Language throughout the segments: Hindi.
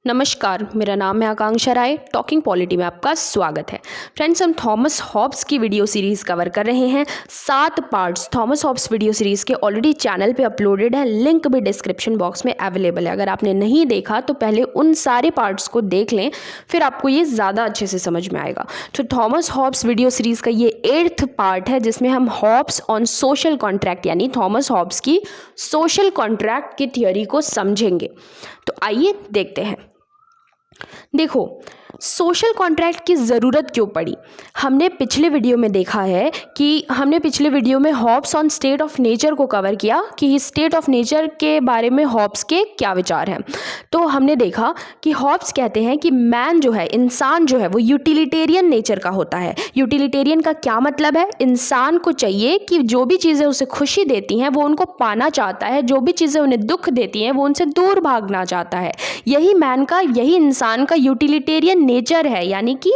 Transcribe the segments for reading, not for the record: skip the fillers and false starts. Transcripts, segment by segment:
नमस्कार, मेरा नाम है आकांक्षा राय। टॉकिंग पॉलिटी में आपका स्वागत है। फ्रेंड्स, हम थॉमस हॉब्स की वीडियो सीरीज़ कवर कर रहे हैं। 7 parts Thomas Hobbes video series के ऑलरेडी चैनल पे अपलोडेड है। लिंक भी डिस्क्रिप्शन बॉक्स में अवेलेबल है। अगर आपने नहीं देखा तो पहले उन सारे पार्ट्स को देख लें, फिर आपको ये ज़्यादा अच्छे से समझ में आएगा। तो थॉमस हॉब्स वीडियो सीरीज़ का ये 8th पार्ट है, जिसमें हम हॉब्स ऑन सोशल कॉन्ट्रैक्ट यानी थॉमस हॉब्स की सोशल कॉन्ट्रैक्ट की थियोरी को समझेंगे। तो आइए देखते हैं। देखो, सोशल कॉन्ट्रैक्ट की ज़रूरत क्यों पड़ी। हमने पिछले वीडियो में देखा है कि हमने पिछले वीडियो में Hobbes on state of nature को कवर किया कि स्टेट ऑफ नेचर के बारे में हॉब्स के क्या विचार हैं। तो हमने देखा कि हॉब्स कहते हैं कि मैन जो है, इंसान जो है, वो यूटिलिटेरियन नेचर का होता है। यूटिलिटेरियन का क्या मतलब है? इंसान को चाहिए कि जो भी चीज़ें उसे खुशी देती हैं वो उनको पाना चाहता है, जो भी चीज़ें उन्हें दुख देती हैं वो उनसे दूर भागना चाहता है। यही इंसान का यूटिलिटेरियन नेचर है। यानी कि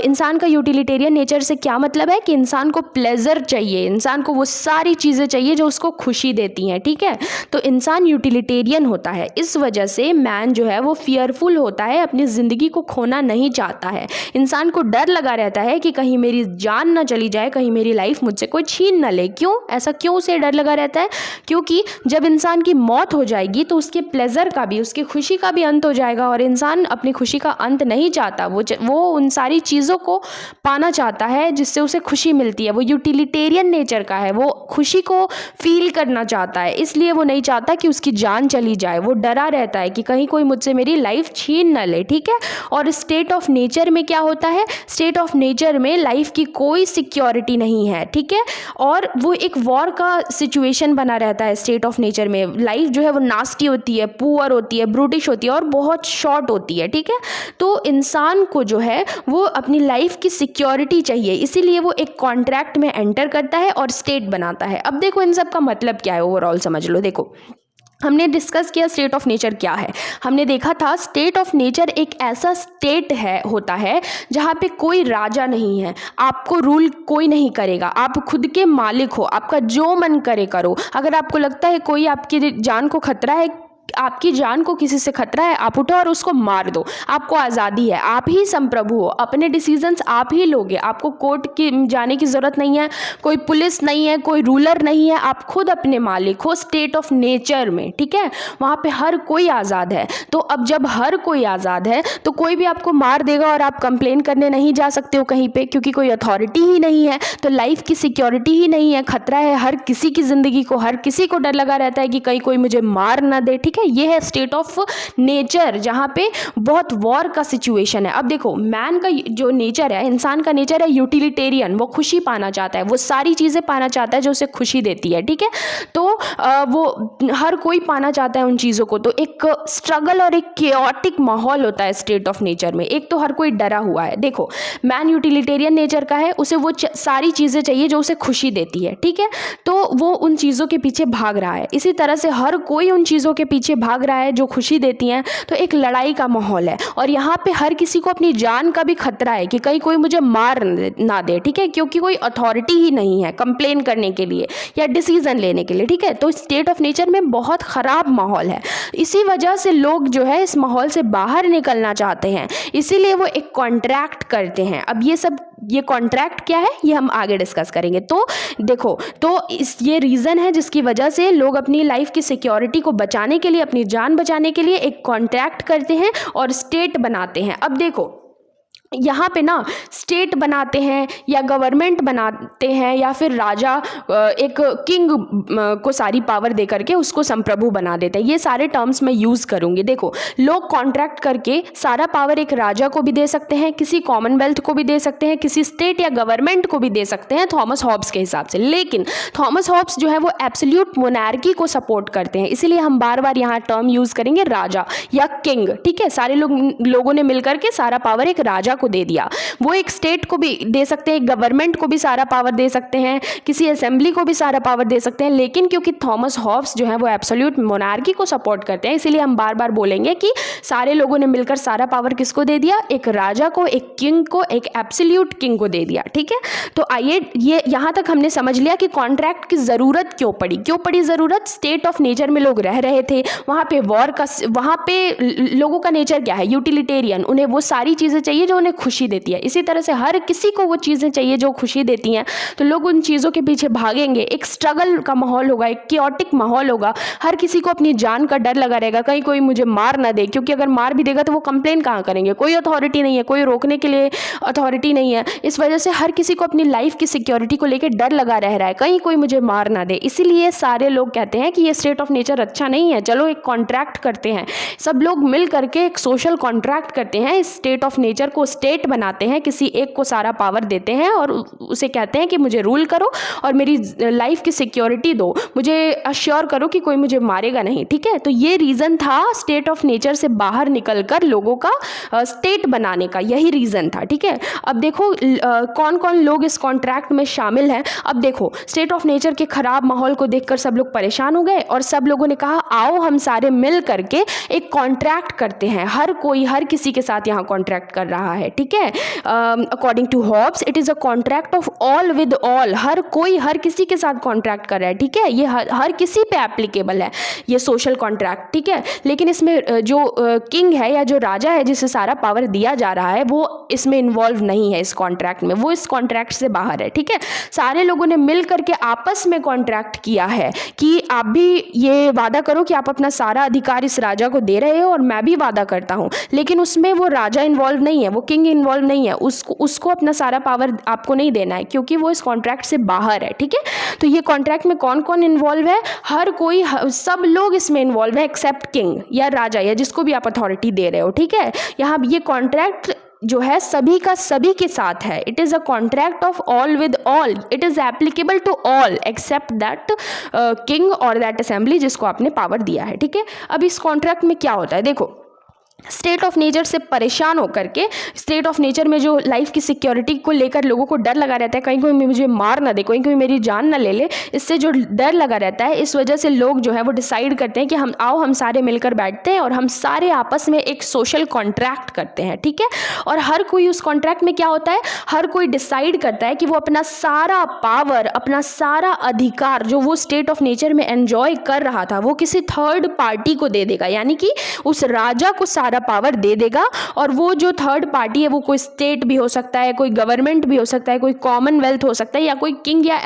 इंसान का यूटिलिटेरियन नेचर से क्या मतलब है कि इंसान को प्लेजर चाहिए, इंसान को वो सारी चीज़ें चाहिए जो उसको खुशी देती हैं। ठीक है, तो इंसान यूटिलिटेरियन होता है। इस वजह से मैन जो है वो फियरफुल होता है, अपनी ज़िंदगी को खोना नहीं चाहता है। इंसान को डर लगा रहता है कि कहीं मेरी जान ना चली जाए, कहीं मेरी लाइफ मुझसे कोई छीन ना ले। क्यों ऐसा, क्यों उसे डर लगा रहता है? क्योंकि जब इंसान की मौत हो जाएगी तो उसके प्लेजर का भी, उसकी खुशी का भी अंत हो जाएगा। और इंसान अपनी खुशी का अंत नहीं चाहता, वो उन सारी चीज़ों को पाना चाहता है जिससे उसे खुशी मिलती है। वो यूटिलिटेरियन नेचर का है, वो खुशी को फील करना चाहता है, इसलिए वो नहीं चाहता कि उसकी जान चली जाए। वो डरा रहता है कि कहीं कोई मुझसे मेरी लाइफ छीन न ले। ठीक है, और स्टेट ऑफ नेचर में क्या होता है? स्टेट ऑफ नेचर में लाइफ की कोई सिक्योरिटी नहीं है। ठीक है, और वो एक वॉर का सिचुएशन बना रहता है। स्टेट ऑफ नेचर में लाइफ जो है वो नास्टी होती है, पुअर होती है, ब्रूटिश होती है और बहुत शॉर्ट होती है। ठीक है, तो इंसान को जो है वो अपनी लाइफ की सिक्योरिटी चाहिए, इसीलिए वो एक कॉन्ट्रैक्ट में एंटर करता है और स्टेट बनाता है। अब देखो इन सब का मतलब क्या है, ओवरऑल समझ लो। देखो, हमने डिस्कस किया स्टेट ऑफ नेचर क्या है। हमने देखा था स्टेट ऑफ नेचर एक ऐसा स्टेट होता है जहाँ पे कोई राजा नहीं है, आपको रूल कोई नहीं करेगा, आप खुद के मालिक हो, आपका जो मन करे करो। अगर आपको लगता है कोई आपकी जान को खतरा है, आपकी जान को किसी से खतरा है, आप उठो और उसको मार दो। आपको आज़ादी है, आप ही संप्रभु हो, अपने डिसीजंस आप ही लोगे। आपको कोर्ट की जाने की ज़रूरत नहीं है, कोई पुलिस नहीं है, कोई रूलर नहीं है, आप खुद अपने मालिक हो स्टेट ऑफ नेचर में। ठीक है, वहाँ पे हर कोई आज़ाद है। तो अब जब हर कोई आज़ाद है तो कोई भी आपको मार देगा और आप कंप्लेन करने नहीं जा सकते हो कहीं पे, क्योंकि कोई अथॉरिटी ही नहीं है। तो लाइफ की सिक्योरिटी ही नहीं है, खतरा है हर किसी की ज़िंदगी को, हर किसी को डर लगा रहता है कि कहीं कोई मुझे मार ना दे। ठीक है, ये है स्टेट ऑफ नेचर जहाँ पे बहुत वॉर का सिचुएशन है। अब देखो, मैन का जो नेचर है, इंसान का नेचर है यूटिलिटेरियन। वो खुशी पाना चाहता है, वो सारी चीज़ें पाना चाहता है जो उसे खुशी देती है। ठीक है, तो वो हर कोई पाना चाहता है उन चीज़ों को। तो एक स्ट्रगल और एक केओटिक माहौल होता है स्टेट ऑफ नेचर में। एक तो हर कोई डरा हुआ है। देखो, मैन यूटिलिटेरियन नेचर का है, उसे वो सारी चीज़ें चाहिए जो उसे खुशी देती है। ठीक है, तो वो उन चीज़ों के पीछे भाग रहा है। इसी तरह से हर कोई उन चीज़ों के पीछे भाग रहा है जो खुशी देती हैं। तो एक लड़ाई का माहौल है और यहाँ पे हर किसी को अपनी जान का भी खतरा है कि कहीं कोई मुझे मार ना दे। ठीक है, क्योंकि कोई अथॉरिटी ही नहीं है कंप्लेन करने के लिए या डिसीजन लेने के लिए। ठीक है, तो स्टेट ऑफ नेचर में बहुत ख़राब माहौल है। इसी वजह से लोग जो है इस माहौल से बाहर निकलना चाहते हैं, इसीलिए वो एक कॉन्ट्रैक्ट करते हैं। अब ये कॉन्ट्रैक्ट क्या है ये हम आगे डिस्कस करेंगे। तो देखो, तो ये रीज़न है जिसकी वजह से लोग अपनी लाइफ की सिक्योरिटी को बचाने के लिए, अपनी जान बचाने के लिए एक कॉन्ट्रैक्ट करते हैं और स्टेट बनाते हैं। अब देखो, यहाँ पे ना स्टेट बनाते हैं या गवर्नमेंट बनाते हैं या फिर राजा एक किंग को सारी पावर दे करके उसको संप्रभु बना देते हैं। ये सारे टर्म्स मैं यूज़ करूँगी। देखो, लोग कॉन्ट्रैक्ट करके सारा पावर एक राजा को भी दे सकते हैं, किसी कॉमनवेल्थ को भी दे सकते हैं, किसी स्टेट या गवर्नमेंट को भी दे सकते हैं थॉमस हॉब्स के हिसाब से। लेकिन थॉमस हॉब्स जो है वो एब्सोल्यूट मोनार्की को सपोर्ट करते हैं, इसीलिए हम बार बार यहाँ टर्म यूज़ करेंगे राजा या किंग। ठीक है, सारे लोगों ने मिलकर के सारा पावर एक राजा को दे दिया। वो एक स्टेट को भी दे सकते हैं, गवर्नमेंट को भी सारा पावर दे सकते हैं, किसी असेंबली को भी सारा पावर दे सकते हैं, लेकिन क्योंकि थॉमस हॉब्स जो है वो एब्सोल्यूट मोनार्की को सपोर्ट करते हैं, इसीलिए हम बार बार बोलेंगे कि सारे लोगों ने मिलकर सारा पावर किसको दे दिया, एक राजा को, एक किंग को, एक एब्सोल्यूट किंग को दे दिया। ठीक है, तो आइए, ये यहाँ तक हमने समझ लिया कि कॉन्ट्रैक्ट की ज़रूरत क्यों पड़ी ज़रूरत। स्टेट ऑफ नेचर में लोग रह रहे थे, वहाँ पे वहाँ पे लोगों का नेचर क्या है, यूटिलिटेरियन, उन्हें वो सारी चीज़ें चाहिए जो उन्हें खुशी देती है। इसी तरह से हर किसी को वो चीज़ें चाहिए जो खुशी देती हैं, तो लोग उन चीज़ों के पीछे भागेंगे। एक स्ट्रगल का माहौल होगा, एक कियोटिक माहौल होगा, हर किसी को अपनी जान का डर लगा रहेगा, कहीं कोई मुझे मार ना दे, क्योंकि अगर मार भी देगा तो वो कंप्लेन कहाँ करेंगे, कोई अथॉरिटी नहीं है, कोई रोकने के लिए अथॉरिटी नहीं है। इस वजह से हर किसी को अपनी लाइफ की सिक्योरिटी को लेकर डर लगा रह रहा है, कहीं कोई मुझे मार ना दे। इसीलिए सारे लोग कहते हैं कि ये स्टेट ऑफ नेचर अच्छा नहीं है, चलो एक कॉन्ट्रैक्ट करते हैं। सब लोग मिल करके एक सोशल कॉन्ट्रैक्ट करते हैं, इस स्टेट ऑफ नेचर को स्टेट बनाते हैं, किसी एक को सारा पावर देते हैं और उसे कहते हैं कि मुझे रूल करो और मेरी लाइफ की सिक्योरिटी दो, मुझे अश्योर करो कि कोई मुझे मारेगा नहीं। ठीक है, तो ये रीज़न था स्टेट ऑफ नेचर से बाहर निकलकर लोगों का स्टेट बनाने का, यही रीज़न था। ठीक है, अब देखो कौन कौन लोग इस कॉन्ट्रैक्ट में शामिल हैं। अब देखो, स्टेट ऑफ नेचर के खराब माहौल को देखकर सब लोग परेशान हो गए और सब लोगों ने कहा आओ हम सारे मिल करके एक कॉन्ट्रैक्ट करते हैं। हर कोई हर किसी के साथ यहाँ कॉन्ट्रैक्ट कर रहा है। ठीक है, according to Hobbes it is a contract of all with all, हर कोई हर किसी के साथ कॉन्ट्रैक्ट कर रहा है। ठीक है, ये हर किसी पे एप्लीकेबल है ये सोशल कॉन्ट्रैक्ट। ठीक है, लेकिन इसमें जो किंग है या जो राजा है जिसे सारा पावर दिया जा रहा है वो इसमें इन्वॉल्व नहीं है, इस कॉन्ट्रैक्ट में, वो इस कॉन्ट्रैक्ट से बाहर है। ठीक है, सारे लोगों ने मिल करके आपस में कॉन्ट्रैक्ट किया है कि आप भी ये वादा करो कि आप अपना सारा अधिकार इस राजा को दे रहे हो और मैं भी वादा करता हूँ, लेकिन उसमें वो राजा इन्वॉल्व नहीं है, वो किंग इन्वॉल्व नहीं है, उसको अपना सारा पावर आपको नहीं देना है क्योंकि वो इस कॉन्ट्रैक्ट से बाहर है। ठीक है, तो ये कॉन्ट्रैक्ट में कौन कौन इन्वॉल्व है, हर कोई, सब लोग इसमें इन्वॉल्व है एक्सेप्ट किंग या राजा या जिसको भी आप अथॉरिटी दे रहे हो। ठीक है, यहाँ ये कॉन्ट्रैक्ट जो है सभी का सभी के साथ है। It is a contract of all with all, it is applicable to all except that king और दैट असेंबली जिसको आपने पावर दिया है। ठीक है, अब इस कॉन्ट्रैक्ट में क्या होता है, देखो स्टेट ऑफ नेचर से परेशान होकर के, स्टेट ऑफ नेचर में जो लाइफ की सिक्योरिटी को लेकर लोगों को डर लगा रहता है, कहीं कोई मुझे मार ना दे, कोई कोई मेरी जान ना ले ले, इससे जो डर लगा रहता है, इस वजह से लोग जो है वो डिसाइड करते हैं कि हम सारे मिलकर बैठते हैं और हम सारे आपस में एक सोशल कॉन्ट्रैक्ट करते हैं। ठीक है, और हर कोई उस कॉन्ट्रैक्ट में क्या होता है, हर कोई डिसाइड करता है कि वो अपना सारा पावर, अपना सारा अधिकार जो वो स्टेट ऑफ नेचर में एंजॉय कर रहा था वो किसी थर्ड पार्टी को दे देगा, यानी कि उस राजा को सारा पावर दे देगा। और वो जो थर्ड पार्टी है वो कोई स्टेट भी हो सकता है, कोई गवर्नमेंट भी हो सकता है, कोई कॉमनवेल्थ हो सकता है या कोई किंग या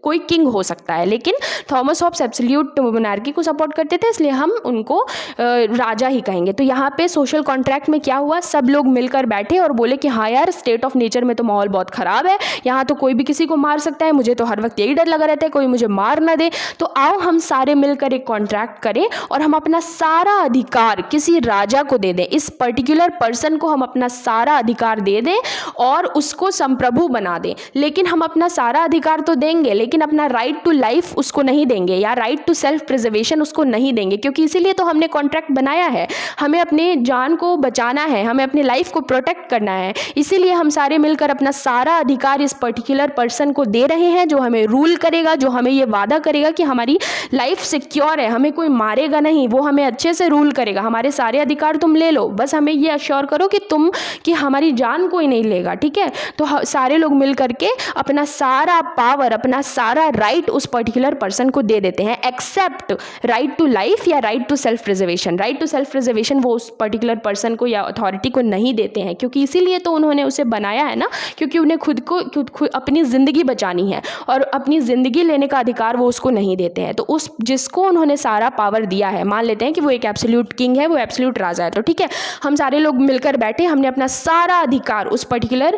कोई किंग हो सकता है, लेकिन थॉमस हॉब्स एब्सोल्यूट मोनार्की को सपोर्ट करते थे इसलिए हम उनको राजा ही कहेंगे। तो यहाँ पे सोशल कॉन्ट्रैक्ट में क्या हुआ, सब लोग मिलकर बैठे और बोले कि हाँ यार स्टेट ऑफ नेचर में तो माहौल बहुत ख़राब है, यहाँ तो कोई भी किसी को मार सकता है, मुझे तो हर वक्त यही डर लगा रहता है कोई मुझे मार ना दे, तो आओ हम सारे मिलकर एक कॉन्ट्रैक्ट करें और हम अपना सारा अधिकार किसी राजा को दे दें, इस पर्टिकुलर पर्सन को हम अपना सारा अधिकार दे दें और उसको संप्रभु बना दें। लेकिन हम अपना सारा अधिकार तो देंगे लेकिन अपना राइट टू लाइफ उसको नहीं देंगे या राइट टू सेल्फ प्रिजर्वेशन उसको नहीं देंगे, क्योंकि इसीलिए तो हमने कॉन्ट्रैक्ट बनाया है, हमें अपने जान को बचाना है, हमें अपनी लाइफ को प्रोटेक्ट करना है, इसीलिए हम सारे मिलकर अपना सारा अधिकार इस पर्टिकुलर पर्सन को दे रहे हैं जो हमें रूल करेगा, जो हमें ये वादा करेगा कि हमारी लाइफ सिक्योर है, हमें कोई मारेगा नहीं, वो हमें अच्छे से रूल करेगा, हमारे सारे अधिकार तुम ले लो, बस हमें ये अश्योर करो कि हमारी जान कोई नहीं लेगा। ठीक है, तो सारे लोग मिल करके अपना सारा पावर, अपना सारा राइट उस पर्टिकुलर पर्सन को दे देते हैं एक्सेप्ट राइट टू लाइफ या right to self preservation. Right to self preservation वो उस पर्टिकुलर पर्सन को या अथॉरिटी को नहीं देते हैं, क्योंकि इसीलिए तो उन्होंने उसे बनाया है ना, क्योंकि उन्हें खुद अपनी ज़िंदगी बचानी है और अपनी ज़िंदगी लेने का अधिकार वो उसको नहीं देते हैं। तो उस जिसको उन्होंने सारा पावर दिया है, मान लेते हैं कि वो एक एब्सोल्यूट किंग है, वो एब्सोल्यूट राजा है, तो ठीक है हम सारे लोग मिलकर बैठे, हमने अपना सारा अधिकार उस पर्टिकुलर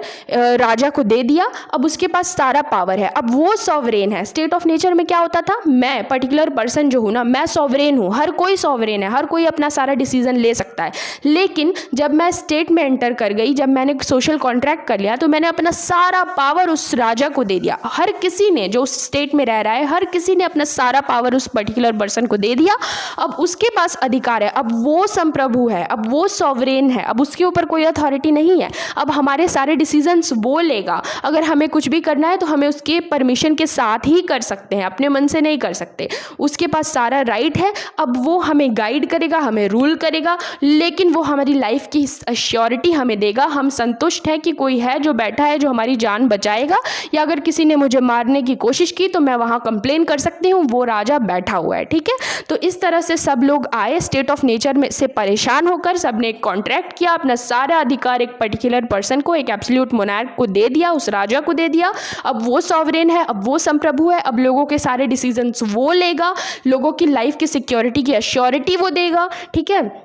राजा को दे दिया, अब उसके पास सारा पावर है, अब वो सॉवरेन है। स्टेट ऑफ नेचर में क्या होता था, मैं पर्टिकुलर पर्सन जो हूँ ना, मैं सॉवरेन हूँ, हर कोई सॉवरेन है, हर कोई अपना सारा डिसीजन ले सकता है। लेकिन जब मैं स्टेट में एंटर कर गई, जब मैंने सोशल कॉन्ट्रैक्ट कर लिया, तो मैंने अपना सारा पावर उस राजा को दे दिया। हर किसी ने जो उस स्टेट में रह रहा है, हर किसी ने अपना सारा पावर उस पर्टिकुलर पर्सन को दे दिया, अब उसके पास अधिकार है, अब वो संप्रभु है, अब वो सॉवरेन है, अब उसके ऊपर कोई अथॉरिटी नहीं है, अब हमारे सारे डिसीजंस वो लेगा। अगर हमें कुछ भी करना है तो हमें उसके परमिशन के साथ ही कर सकते हैं, अपने मन से नहीं कर सकते। उसके पास सारा राइट है, अब वो हमें गाइड करेगा, हमें रूल करेगा, लेकिन वो हमारी लाइफ की अश्योरिटी हमें देगा। हम संतुष्ट हैं कि कोई है जो बैठा है जो हमारी जान बचाएगा, या अगर किसी ने मुझे मारने की कोशिश की तो मैं वहाँ कंप्लेन कर सकती हूँ, वो राजा बैठा हुआ है। ठीक है, तो इस तरह से सब लोग आए स्टेट ऑफ नेचर में से परेशान होकर, सबने एक कॉन्ट्रैक्ट किया, अपना सारा अधिकार एक पर्टिकुलर पर्सन को, एक एब्सोल्यूट मोनार्क को दे दिया, उस राजा को दे दिया। अब वो सॉवरेन है, अब वो संप्रभु है, अब लोगों के सारे डिसीजंस वो लेगा, लोगों की लाइफ की सिक्योरिटी की अश्योरिटी वो देगा। ठीक है,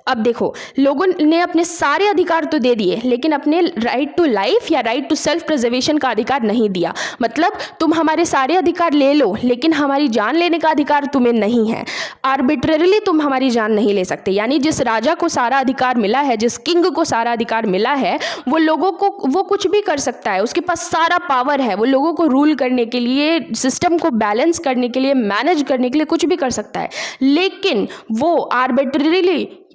अब देखो, लोगों ने अपने सारे अधिकार तो दे दिए, लेकिन अपने राइट टू लाइफ या राइट टू सेल्फ प्रिजर्वेशन का अधिकार नहीं दिया। मतलब तुम हमारे सारे अधिकार ले लो, लेकिन हमारी जान लेने का अधिकार तुम्हें नहीं है। आर्बिट्ररीली तुम हमारी जान नहीं ले सकते। यानी जिस राजा को सारा अधिकार मिला है, जिस किंग को सारा अधिकार मिला है, वो लोगों को वो कुछ भी कर सकता है, उसके पास सारा पावर है, वो लोगों को रूल करने के लिए, सिस्टम को बैलेंस करने के लिए, मैनेज करने के लिए कुछ भी कर सकता है, लेकिन वो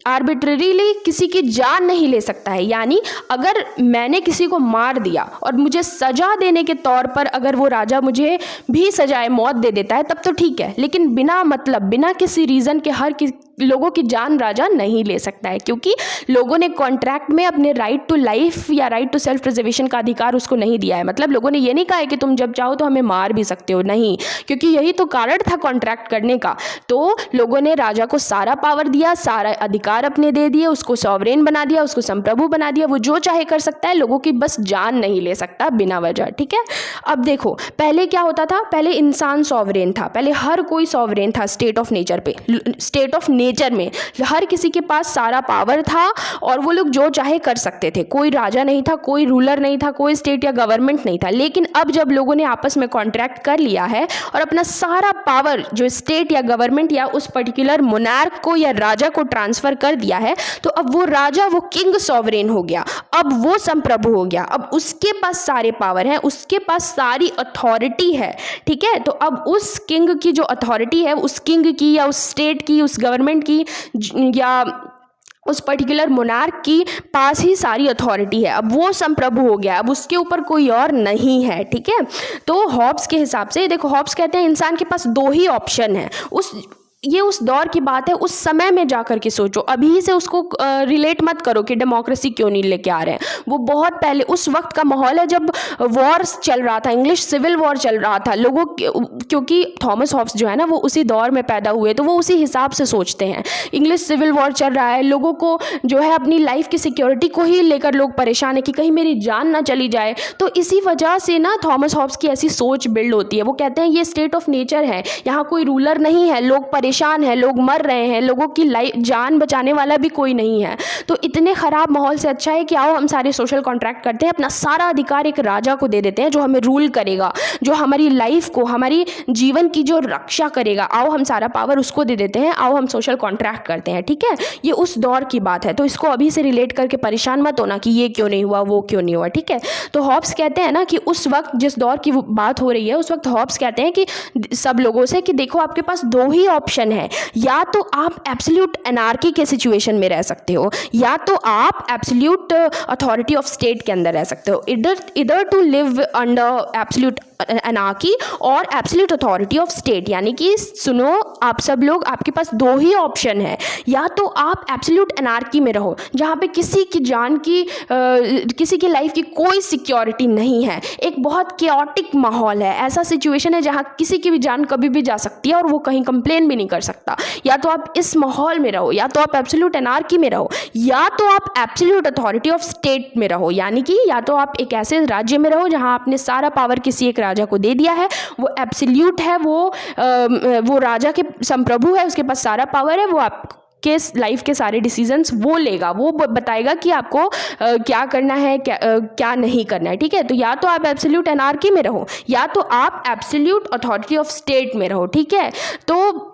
आर्बिट्ररीली किसी की जान नहीं ले सकता है। यानी अगर मैंने किसी को मार दिया और मुझे सजा देने के तौर पर अगर वो राजा मुझे भी सजाए मौत दे देता है तब तो ठीक है, लेकिन बिना मतलब, बिना किसी रीज़न के लोगों की जान राजा नहीं ले सकता है, क्योंकि लोगों ने कॉन्ट्रैक्ट में अपने राइट टू लाइफ या राइट टू सेल्फ प्रिजर्वेशन का अधिकार उसको नहीं दिया है। मतलब लोगों ने ये नहीं कहा है कि तुम जब चाहो तो हमें मार भी सकते हो, नहीं, क्योंकि यही तो कारण था कॉन्ट्रैक्ट करने का। तो लोगों ने राजा को सारा पावर दिया, सारा अधिकार अपने दे दिए, उसको सॉवरेन बना दिया, उसको संप्रभु बना दिया, वो जो चाहे कर सकता है, लोगों की बस जान नहीं ले सकता बिना वजह। ठीक है, अब देखो, पहले क्या होता था, पहले इंसान सॉवरेन था, पहले हर कोई सॉवरेन था स्टेट ऑफ नेचर पे, स्टेट ऑफ नेचर में हर किसी के पास सारा पावर था और वो लोग जो चाहे कर सकते थे। कोई राजा नहीं था, कोई रूलर नहीं था, कोई स्टेट या गवर्नमेंट नहीं था। लेकिन अब जब लोगों ने आपस में कॉन्ट्रैक्ट कर लिया है और अपना सारा पावर जो स्टेट या गवर्नमेंट या उस पर्टिकुलर मोनार्क को या राजा को ट्रांसफर कर दिया है, तो अब वो राजा, वो किंग सॉवरेन हो गया, अब वो संप्रभु हो गया, अब उसके पास सारे पावर हैं, उसके पास सारी अथॉरिटी है। ठीक है, तो अब उस किंग की जो अथॉरिटी है, उस किंग की या उस स्टेट की, उस गवर्नमेंट की या उस पर्टिकुलर मोनार्क की पास ही सारी अथॉरिटी है। अब वो संप्रभु हो गया, अब उसके ऊपर कोई और नहीं है। ठीक है, तो हॉब्स के हिसाब से देखो, हॉब्स कहते हैं इंसान के पास दो ही ऑप्शन है। ये उस दौर की बात है, उस समय में जाकर के सोचो, अभी से उसको रिलेट मत करो कि डेमोक्रेसी क्यों नहीं लेके आ रहे हैं। वो बहुत पहले उस वक्त का माहौल है जब वॉर चल रहा था, इंग्लिश सिविल वॉर चल रहा था। लोगों क्योंकि थॉमस हॉब्स जो है ना वो उसी दौर में पैदा हुए, तो वो उसी हिसाब से सोचते हैं। इंग्लिश सिविल वॉर चल रहा है, लोगों को जो है अपनी लाइफ की सिक्योरिटी को ही लेकर लोग परेशान है कि कहीं मेरी जान ना चली जाए। तो इसी वजह से ना थॉमस हॉब्स की ऐसी सोच बिल्ड होती है। वो कहते हैं ये स्टेट ऑफ नेचर है, यहाँ कोई रूलर नहीं है, लोग परेशान है, लोग मर रहे हैं, लोगों की जान बचाने वाला भी कोई नहीं है। तो इतने खराब माहौल से अच्छा है कि आओ हम सारे सोशल कॉन्ट्रैक्ट करते हैं, अपना सारा अधिकार एक राजा को दे देते हैं जो हमें रूल करेगा, जो हमारी लाइफ को, हमारी जीवन की जो रक्षा करेगा। आओ हम सारा पावर उसको दे देते हैं, आओ हम सोशल कॉन्ट्रैक्ट करते हैं। ठीक है, ये उस दौर की बात है, तो इसको अभी से रिलेट करके परेशान मत होना कि ये क्यों नहीं हुआ, वो क्यों नहीं हुआ। ठीक है, तो हॉब्स कहते हैं ना कि उस वक्त जिस दौर की बात हो रही है, उस वक्त हॉब्स कहते हैं कि सब लोगों से कि देखो आपके पास दो ही ऑप्शन है, या तो आप एब्सोल्यूट एनार्की के सिचुएशन में रह सकते हो, या तो आप एब्सोल्यूट अथॉरिटी ऑफ स्टेट के अंदर रह सकते हो। इधर to live under absolute anarchy और एब्सोल्यूट अथॉरिटी ऑफ स्टेट। यानी कि सुनो आप सब लोग, आपके पास दो ही ऑप्शन है, या तो आप एब्सोल्यूट एनार्की में रहो जहाँ पे किसी की जान की किसी की लाइफ की कोई सिक्योरिटी नहीं है, एक बहुत केओटिक माहौल है, ऐसा सिचुएशन है जहाँ किसी की भी जान कभी भी जा सकती है और वो कहीं कंप्लेन भी नहीं कर सकता। या तो आप इस माहौल में रहो, या तो आप एब्सोल्यूट एनार्की में रहो, या तो आप एब्सोल्यूट अथॉरिटी ऑफ स्टेट में रहो। यानी कि या तो आप एक ऐसे राज्य में रहो जहाँ आपने सारा पावर किसी एक राजा को दे दिया है, वो एब्सोल्यूट है, वो राजा के संप्रभु है, उसके पास सारा पावर है, वो आपके लाइफ के सारे डिसीजंस वो लेगा, वो बताएगा कि आपको क्या करना है, क्या नहीं करना है। ठीक है, तो या तो आप एब्सोल्यूट एनार्की में रहो, या तो आप एब्सोल्यूट अथॉरिटी ऑफ स्टेट में रहो। ठीक है, तो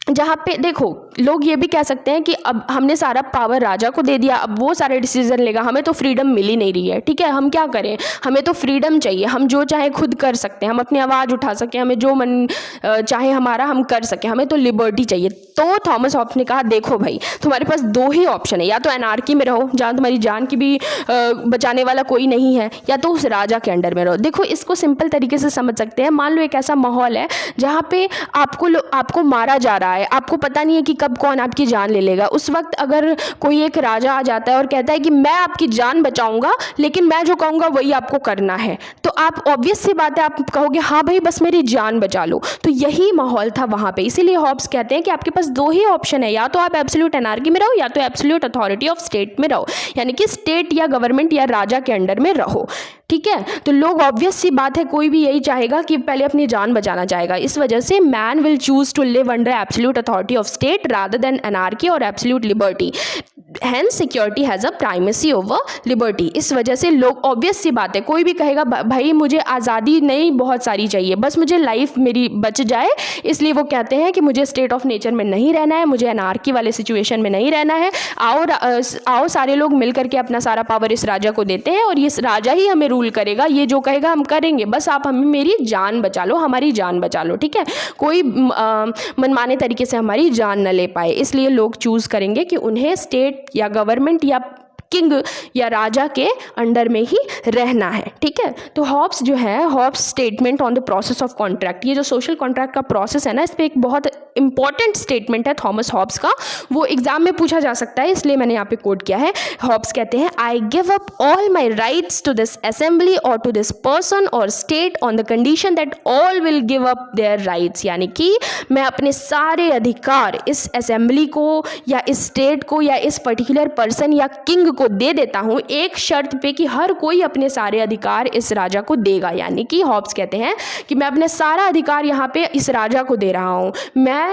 जहाँ पे देखो लोग ये भी कह सकते हैं कि अब हमने सारा पावर राजा को दे दिया, अब वो सारे डिसीजन लेगा, हमें तो फ्रीडम मिल ही नहीं रही है, ठीक है, हम क्या करें, हमें तो फ्रीडम चाहिए, हम जो चाहे खुद कर सकते हैं, हम अपनी आवाज़ उठा सकें, हमें जो मन चाहे हमारा हम कर सकें, हमें तो लिबर्टी चाहिए। तो थॉमस हॉब्स ने कहा देखो भाई, तुम्हारे पास दो ही ऑप्शन है, या तो एनार्की में रहो जहाँ तुम्हारी जान की भी बचाने वाला कोई नहीं है, या तो उस राजा के अंडर में रहो। देखो इसको सिंपल तरीके से समझ सकते हैं। मान लो एक ऐसा माहौल है जहाँ पे आपको मारा जा रहा है, आपको पता नहीं है कि कब कौन आपकी जान ले लेगा। उस वक्त अगर कोई एक राजा आ जाता है और कहता है कि मैं आपकी जान बचाऊंगा, लेकिन मैं जो कहूँगा वही आपको करना है, तो आप ऑब्वियस सी बात है आप कहोगे हाँ भाई बस मेरी जान बचा लो। तो यही माहौल था वहाँ पे। इसीलिए हॉब्स कहते हैं कि आपके पास दो ही ऑप्शन है, या तो आप एब्सोल्यूट एनार्की में रहो या तो एब्सोल्यूट अथॉरिटी ऑफ स्टेट में रहो, यानी कि स्टेट या गवर्नमेंट या राजा के अंडर में रहो, ठीक है। तो लोग ऑब्वियस सी बात है कोई भी यही चाहेगा कि पहले अपनी जान बचाना चाहेगा। इस वजह से man will choose to live under absolute authority of state rather than anarchy और absolute liberty. Hence security has a primacy over liberty. इस वजह से लोग ऑब्वियस सी बात है कोई भी कहेगा भाई मुझे आज़ादी नहीं बहुत सारी चाहिए, बस मुझे लाइफ मेरी बच जाए, इसलिए वो कहते हैं कि मुझे स्टेट ऑफ नेचर में नहीं रहना है, मुझे एनार्की वाले सिचुएशन में नहीं रहना है। आओ सारे लोग मिल करके अपना सारा पावर इस राजा को देते हैं और ये राजा ही हमें रूल करेगा, ये जो कहेगा हम करेंगे, बस आप हमें मेरी जान बचा लो, हमारी जान बचा लो, ठीक है, कोई मनमाने तरीके से हमारी जान न ले पाए। इसलिए लोग चूज़ करेंगे कि उन्हें स्टेट या गवर्नमेंट या किंग या राजा के अंडर में ही रहना है, ठीक है। तो हॉब्स जो है, Hobbes statement on the process of contract, ये जो सोशल कॉन्ट्रैक्ट का प्रोसेस है ना, इस पर एक बहुत इंपॉर्टेंट स्टेटमेंट है थॉमस हॉब्स का, वो एग्जाम में पूछा जा सकता है, इसलिए मैंने यहाँ पे कोट किया है। हॉब्स कहते हैं I give up all my rights to this assembly और टू दिस पर्सन और state on the condition that all will give up their rights, यानी कि मैं अपने सारे अधिकार इस असेंबली को या इस स्टेट को या इस पर्टिकुलर पर्सन या किंग को दे देता हूं, एक शर्त पे कि हर कोई अपने सारे अधिकार इस राजा को देगा। यानी कि हॉब्स कहते हैं कि मैं अपने सारा अधिकार यहाँ पे इस राजा को दे रहा हूं, मैं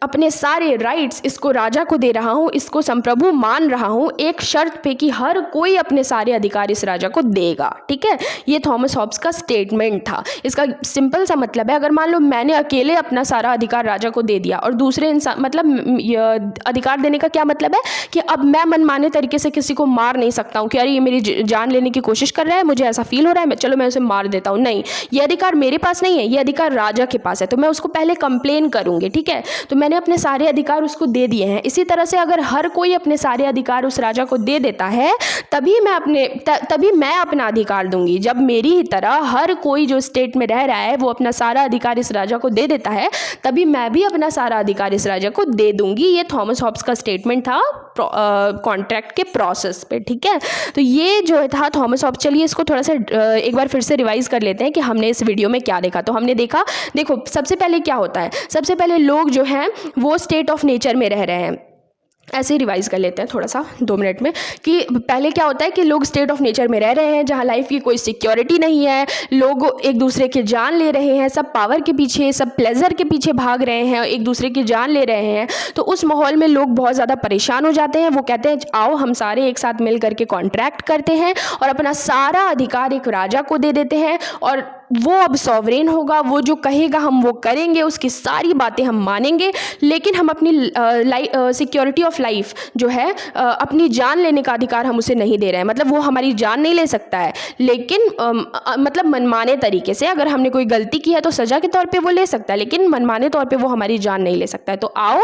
अपने सारे राइट्स इसको राजा को दे रहा हूँ, इसको संप्रभु मान रहा हूँ, एक शर्त पे कि हर कोई अपने सारे अधिकार इस राजा को देगा, ठीक है। ये थॉमस हॉब्स का स्टेटमेंट था। इसका सिंपल सा मतलब है, अगर मान लो मैंने अकेले अपना सारा अधिकार राजा को दे दिया और दूसरे इंसान, मतलब अधिकार देने का क्या मतलब है कि अब मैं मनमाने तरीके से किसी को मार नहीं सकता हूँ कि अरे ये मेरी जान लेने की कोशिश कर रहा है, मुझे ऐसा फील हो रहा है, चलो मैं उसे मार देता हूँ। नहीं, ये अधिकार मेरे पास नहीं है, ये अधिकार राजा के पास है, तो मैं उसको पहले कंप्लेन करूँगी, ठीक है। तो मैंने अपने सारे अधिकार उसको दे दिए हैं। इसी तरह से अगर हर कोई अपने सारे अधिकार उस राजा को दे देता है, तभी मैं अपना अधिकार दूंगी। जब मेरी ही तरह हर कोई जो स्टेट में रह रहा है वो अपना सारा अधिकार इस राजा को दे देता है, तभी मैं भी अपना सारा अधिकार इस राजा को दे दूंगी। ये थॉमस हॉब्स का स्टेटमेंट था कॉन्ट्रैक्ट के प्रोसेस पे, ठीक है। तो ये जो था थॉमस हॉब्स। चलिए इसको थोड़ा सा एक बार फिर से रिवाइज कर लेते हैं कि हमने इस वीडियो में क्या देखा। तो हमने देखा, देखो सबसे पहले क्या होता है, सबसे पहले लोग जो हैं वो स्टेट ऑफ नेचर में रह रहे हैं। ऐसे ही रिवाइज कर लेते हैं थोड़ा सा 2 मिनट में कि पहले क्या होता है कि लोग स्टेट ऑफ नेचर में रह रहे हैं जहाँ लाइफ की कोई सिक्योरिटी नहीं है, लोग एक दूसरे की जान ले रहे हैं, सब पावर के पीछे, सब प्लेजर के पीछे भाग रहे हैं, एक दूसरे की जान ले रहे हैं। तो उस माहौल में लोग बहुत ज़्यादा परेशान हो जाते हैं। वो कहते हैं आओ हम सारे एक साथ मिल करके कॉन्ट्रैक्ट करते हैं और अपना सारा अधिकार एक राजा को दे देते हैं और वो अब सॉवरेन होगा, वो जो कहेगा हम वो करेंगे, उसकी सारी बातें हम मानेंगे, लेकिन हम अपनी सिक्योरिटी ऑफ लाइफ जो है, अपनी जान लेने का अधिकार हम उसे नहीं दे रहे हैं। मतलब वो हमारी जान नहीं ले सकता है, लेकिन मतलब मनमाने तरीके से अगर हमने कोई गलती की है तो सज़ा के तौर पे वो ले सकता है, लेकिन मनमाने तौर पे वो हमारी जान नहीं ले सकता है। तो आओ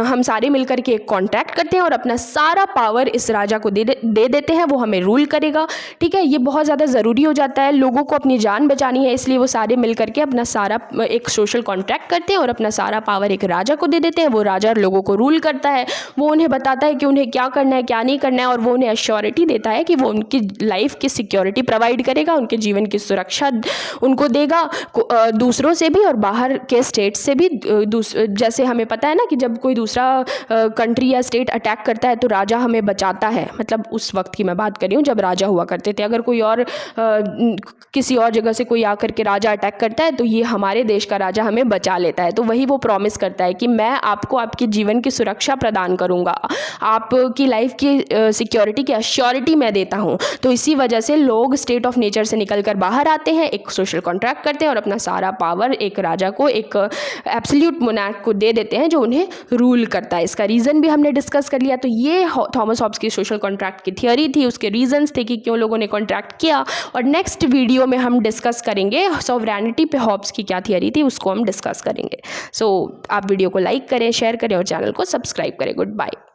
हम सारे मिलकर के एक कॉन्ट्रैक्ट करते हैं और अपना सारा पावर इस राजा को दे देते हैं, वो हमें रूल करेगा, ठीक है। ये बहुत ज़्यादा ज़रूरी हो जाता है, लोगों को अपनी जान बचानी है, इसलिए वो सारे मिल करके अपना सारा एक सोशल कॉन्ट्रैक्ट करते हैं और अपना सारा पावर एक राजा को दे देते हैं। वो राजा लोगों को रूल करता है, वो उन्हें बताता है कि उन्हें क्या करना है क्या नहीं करना है, और वो उन्हें एश्योरिटी देता है कि वो उनकी लाइफ की सिक्योरिटी प्रोवाइड करेगा, उनके जीवन की सुरक्षा उनको देगा, दूसरों से भी और बाहर के स्टेट से भी। जैसे हमें पता है ना कि जब कोई दूसरा कंट्री या स्टेट अटैक करता है तो राजा हमें बचाता है। मतलब उस वक्त की मैं बात कर रही हूँ जब राजा हुआ करते थे। अगर कोई और किसी और जगह से से कोई आकर के राजा अटैक करता है तो ये हमारे देश का राजा हमें बचा लेता है। तो वही वो प्रॉमिस करता है कि मैं आपको आपके जीवन की सुरक्षा प्रदान करूँगा, आपकी लाइफ की सिक्योरिटी की अश्योरिटी मैं देता हूँ। तो इसी वजह से लोग स्टेट ऑफ नेचर से निकल कर बाहर आते हैं, एक सोशल कॉन्ट्रैक्ट करते हैं और अपना सारा पावर एक राजा को, एक एब्सोल्यूट मोनार्क को दे देते हैं जो उन्हें रूल करता है। इसका रीज़न भी हमने डिस्कस कर लिया। तो ये थॉमस हॉब्स की सोशल कॉन्ट्रैक्ट की थियोरी थी, उसके रीजंस थे कि क्यों लोगों ने कॉन्ट्रैक्ट किया। और नेक्स्ट वीडियो में हम डिस्कस करेंगे सॉवरेनिटी पे हॉब्स की क्या थियोरी थी, उसको हम डिस्कस करेंगे। सो आप वीडियो को लाइक करें, शेयर करें और चैनल को सब्सक्राइब करें। Good bye.